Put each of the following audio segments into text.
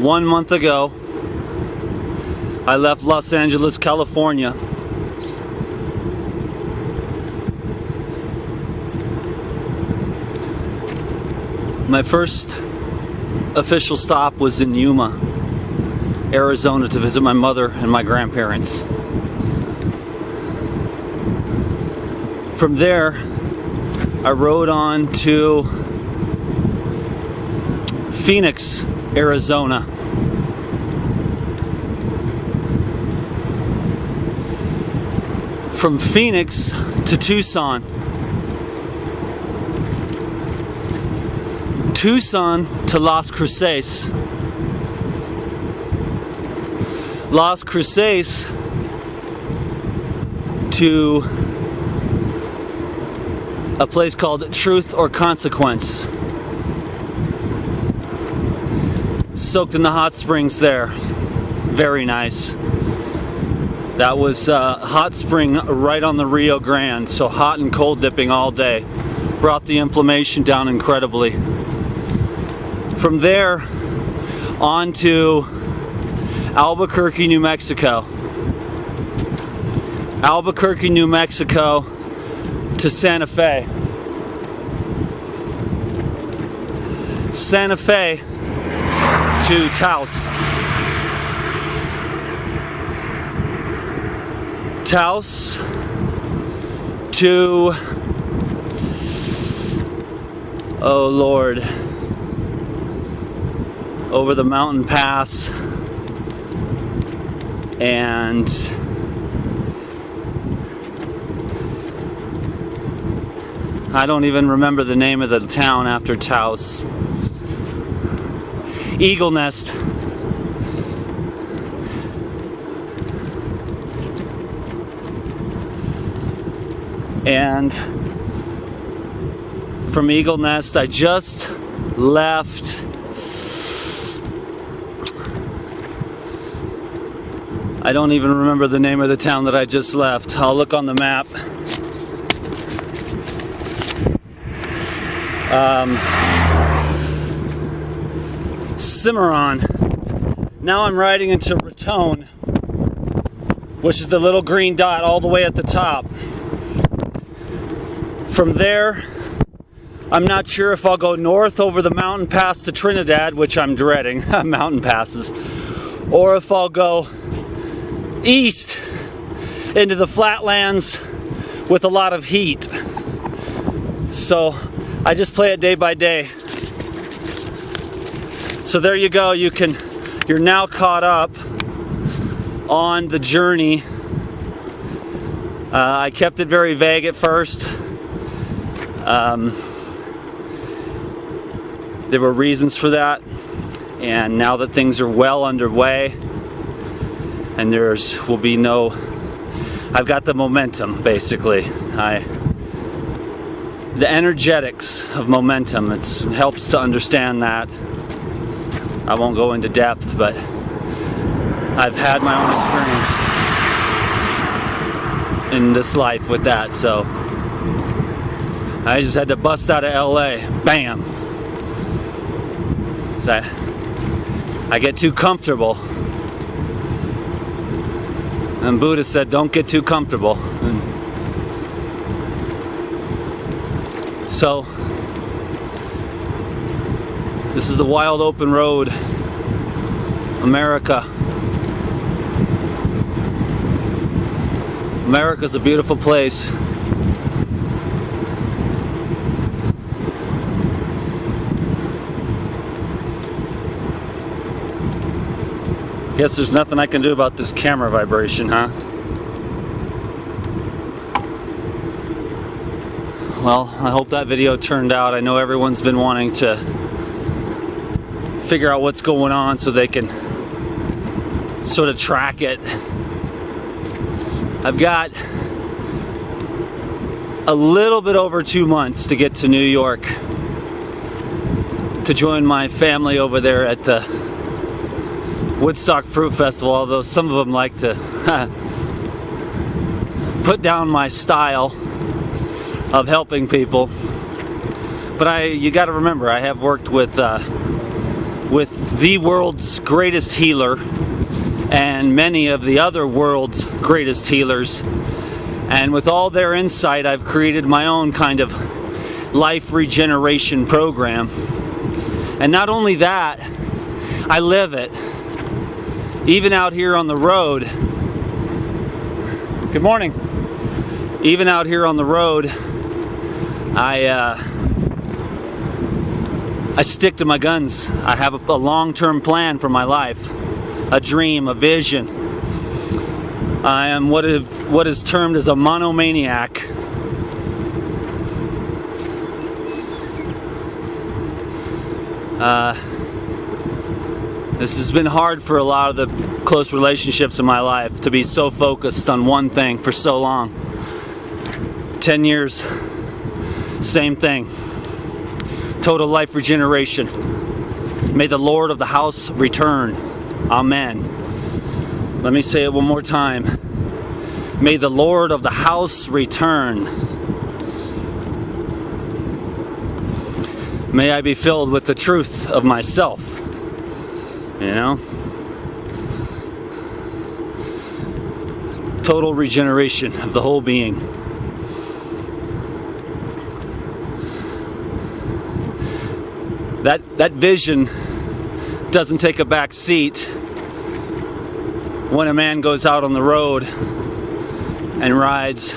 1 month ago, I left Los Angeles, California. My first official stop was in Yuma, Arizona, to visit my mother and my grandparents. From there, I rode on to Phoenix, Arizona. From Phoenix to Tucson. Tucson to Las Cruces. Las Cruces to a place called Truth or Consequence. Soaked in the hot springs there. Very nice. That was hot spring right on the Rio Grande, so hot and cold dipping all day. Brought the inflammation down incredibly. From there on to Albuquerque, New Mexico. Albuquerque, New Mexico to Santa Fe. Santa Fe to Taos. Taos to, oh Lord, over the mountain pass, and I don't even remember the name of the town after Taos. Eagle Nest. And from Eagle Nest, I just left I don't even remember the name of the town that I just left. I'll look on the map. Cimarron. Now I'm riding into Raton, which is the little green dot all the way at the top. From there, I'm not sure if I'll go north over the mountain pass to Trinidad, which I'm dreading, mountain passes, or if I'll go east into the flatlands with a lot of heat. So I just play it day by day. So there you go, you're now caught up on the journey. I kept it very vague at first. There were reasons for that, and now that things are well underway and will be no, I've got the momentum basically. The energetics of momentum, it helps to understand that. I won't go into depth, but I've had my own experience in this life with that, so I just had to bust out of LA. Bam! So I get too comfortable. And Buddha said, don't get too comfortable. So this is the wild open road, America. America's a beautiful place. Guess there's nothing I can do about this camera vibration, huh? Well, I hope that video turned out. I know everyone's been wanting to figure out what's going on so they can sort of track it. I've got a little bit over 2 months to get to New York to join my family over there at the Woodstock Fruit Festival, although some of them like to put down my style of helping people. But you got to remember, I have worked with with the world's greatest healer and many of the other world's greatest healers. And with all their insight, I've created my own kind of life regeneration program. And not only that, I live it. Even out here on the road. Good morning. Even out here on the road, I stick to my guns. I have a long-term plan for my life, a dream, a vision. I am what is termed as a monomaniac. This has been hard for a lot of the close relationships in my life, to be so focused on one thing for so long. 10 years, same thing. Total life regeneration. May the Lord of the house return. Amen. Let me say it one more time. May the Lord of the house return. May I be filled with the truth of myself. You know? Total regeneration of the whole being. That vision doesn't take a back seat when a man goes out on the road and rides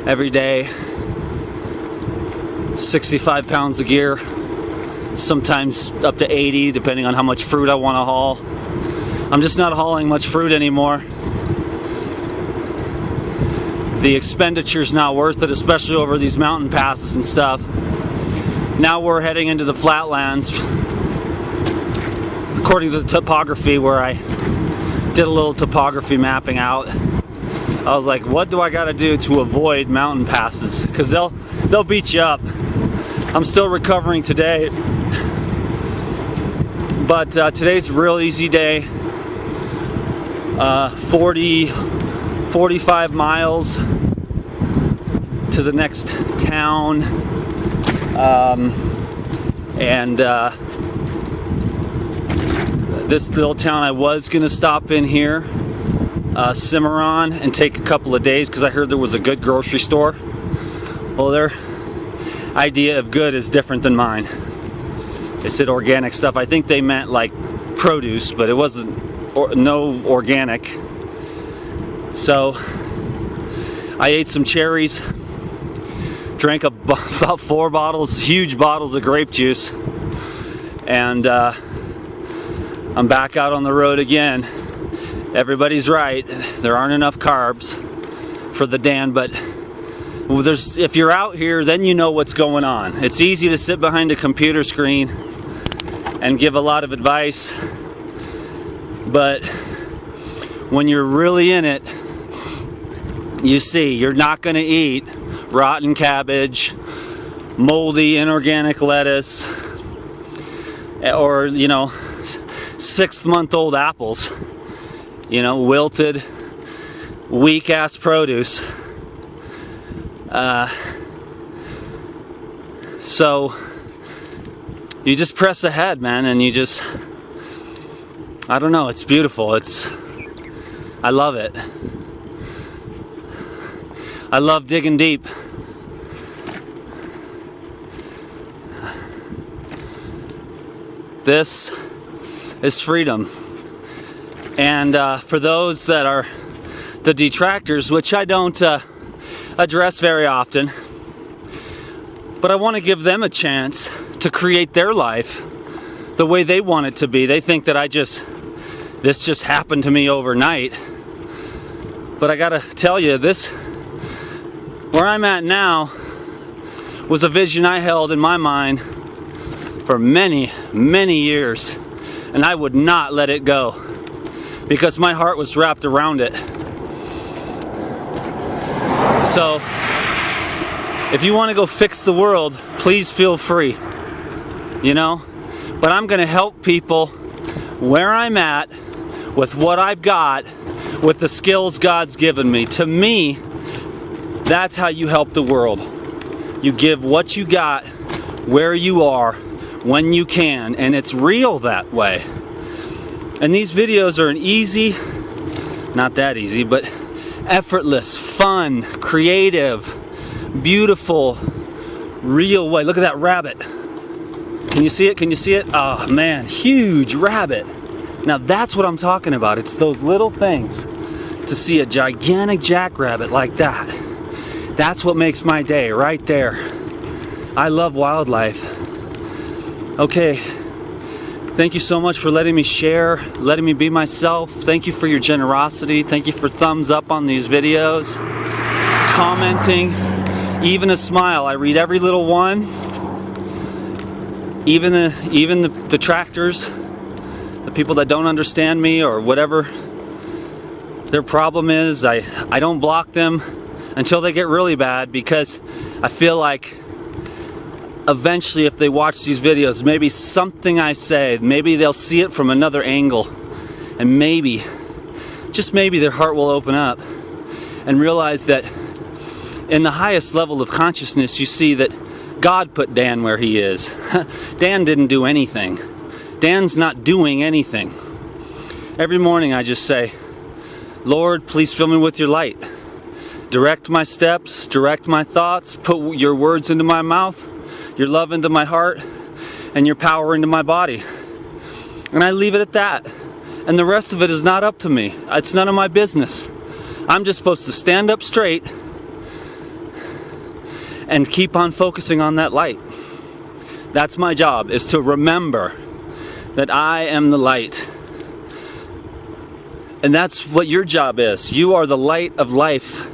every day 65 pounds of gear, sometimes up to 80 depending on how much fruit I want to haul. I'm just not hauling much fruit anymore. The expenditure's not worth it, especially over these mountain passes and stuff. Now we're heading into the flatlands, according to the topography, where I did a little topography mapping out. I was like, what do I got to do to avoid mountain passes? Because they'll beat you up. I'm still recovering today, but today's a real easy day. 45 miles to the next town. This little town I was going to stop in here, Cimarron, and take a couple of days because I heard there was a good grocery store. Well, their idea of good is different than mine. They said organic stuff. I think they meant like produce, but it wasn't no organic. So I ate some cherries, drank about 4 bottles, huge bottles of grape juice, and I'm back out on the road again. Everybody's right, there aren't enough carbs for the Dan, but if you're out here, then you know what's going on. It's easy to sit behind a computer screen and give a lot of advice, but when you're really in it, you see you're not going to eat rotten cabbage, moldy inorganic lettuce, or 6-month-old apples, wilted, weak-ass produce. So you just press ahead, man, and you just, I don't know, it's beautiful. I love it. I love digging deep. This is freedom. And for those that are the detractors, which I don't address very often, but I want to give them a chance to create their life the way they want it to be. They think that this just happened to me overnight. But I gotta tell you, where I'm at now was a vision I held in my mind for many, many years, and I would not let it go because my heart was wrapped around it. So if you want to go fix the world, please feel free, but I'm going to help people where I'm at, with what I've got, with the skills God's given me. To me, that's how you help the world. You give what you got, where you are, when you can, and it's real that way. And these videos are an easy, not that easy, but effortless, fun, creative, beautiful, real way. Look at that rabbit. Can you see it? Can you see it? Oh man, huge rabbit. Now that's what I'm talking about. It's those little things. To see a gigantic jackrabbit like that. That's what makes my day right there. I love wildlife. Okay. Thank you so much for letting me share, letting me be myself. Thank you for your generosity. Thank you for thumbs up on these videos, commenting, even a smile. I read every little one. Even the detractors, the people that don't understand me or whatever their problem is, I don't block them until they get really bad, because I feel like eventually if they watch these videos, maybe something I say, maybe they'll see it from another angle, and maybe, just maybe, their heart will open up and realize that in the highest level of consciousness you see that God put Dan where he is. Dan didn't do anything. Dan's not doing anything. Every morning I just say, Lord, please fill me with your light. Direct my steps, direct my thoughts, put your words into my mouth, your love into my heart, and your power into my body. And I leave it at that. And the rest of it is not up to me. It's none of my business. I'm just supposed to stand up straight and keep on focusing on that light. That's my job, is to remember that I am the light. And that's what your job is. You are the light of life.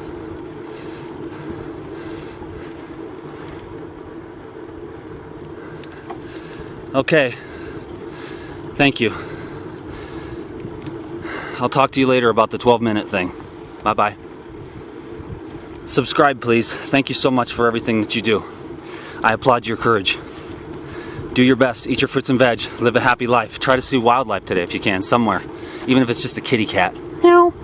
Okay. Thank you. I'll talk to you later about the 12-minute thing. Bye-bye. Subscribe, please. Thank you so much for everything that you do. I applaud your courage. Do your best. Eat your fruits and veg. Live a happy life. Try to see wildlife today if you can, somewhere. Even if it's just a kitty cat. Meow.